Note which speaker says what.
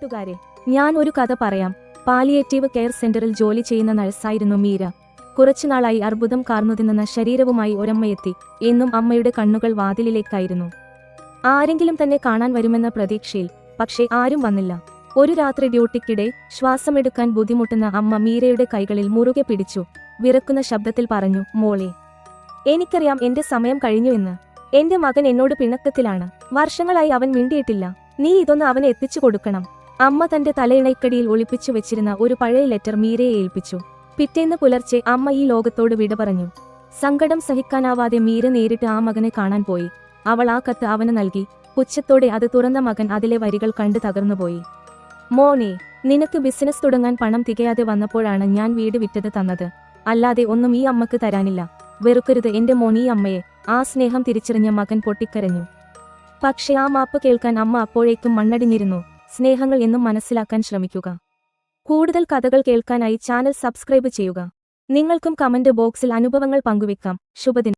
Speaker 1: കൂട്ടുകാരെ, ഞാൻ ഒരു കഥ പറയാം. പാലിയേറ്റീവ് കെയർ സെന്ററിൽ ജോലി ചെയ്യുന്ന നഴ്സായിരുന്നു മീര. കുറച്ചുനാളായി അർബുദം കാർന്നുതിന്നുന്ന ശരീരവുമായി ഒരമ്മയെത്തി. എന്നും അമ്മയുടെ കണ്ണുകൾ വാതിലിലേക്കായിരുന്നു. ആരെങ്കിലും തന്നെ കാണാൻ വരുമെന്ന പ്രതീക്ഷയിൽ. പക്ഷേ ആരും വന്നില്ല. ഒരു രാത്രി ഡ്യൂട്ടിക്കിടെ ശ്വാസമെടുക്കാൻ ബുദ്ധിമുട്ടുന്ന അമ്മ മീരയുടെ കൈകളിൽ മുറുകെ പിടിച്ചു. വിറക്കുന്ന ശബ്ദത്തിൽ പറഞ്ഞു, മോളെ, എനിക്കറിയാം എന്റെ സമയം കഴിഞ്ഞു എന്ന്. എന്റെ മകൻ എന്നോട് പിണക്കത്തിലാണ്. വർഷങ്ങളായി അവൻ മിണ്ടിയിട്ടില്ല. നീ ഇതൊന്ന് അവന് എത്തിച്ചു കൊടുക്കണം. അമ്മ തന്റെ തലയിണയ്ക്കടിയിൽ ഒളിപ്പിച്ചു വെച്ചിരുന്ന ഒരു പഴയ ലെറ്റർ മീരയെ ഏൽപ്പിച്ചു. പിറ്റേന്ന് പുലർച്ചെ അമ്മ ഈ ലോകത്തോട് വിട പറഞ്ഞു. സങ്കടം സഹിക്കാനാവാതെ മീര നേരിട്ട് ആ മകനെ കാണാൻ പോയി. അവൾ ആ കത്ത് അവന് നൽകി. പുച്ഛത്തോടെ അത് തുറന്ന മകൻ അതിലെ വരികൾ കണ്ട് തകർന്നുപോയി. മോനെ, നിനക്ക് ബിസിനസ് തുടങ്ങാൻ പണം തികയാതെ വന്നപ്പോഴാണ് ഞാൻ വീട് വിറ്റത് തന്നത്. അല്ലാതെ ഒന്നും ഈ അമ്മക്ക് തരാനില്ല. വെറുക്കരുത് എന്റെ മോൻ ഈ അമ്മയെ. ആ സ്നേഹം തിരിച്ചറിഞ്ഞ മകൻ പൊട്ടിക്കരഞ്ഞു. പക്ഷെ ആ മാപ്പ് കേൾക്കാൻ അമ്മ അപ്പോഴേക്കും മണ്ണടിഞ്ഞിരുന്നു. സ്നേഹങ്ങൾ എന്നും മനസ്സിലാക്കാൻ ശ്രമിക്കുക. കൂടുതൽ കഥകൾ കേൾക്കാനായി ചാനൽ സബ്സ്ക്രൈബ് ചെയ്യുക. നിങ്ങൾക്കും കമന്റ് ബോക്സിൽ അനുഭവങ്ങൾ പങ്കുവെക്കാം. ശുഭദിനം.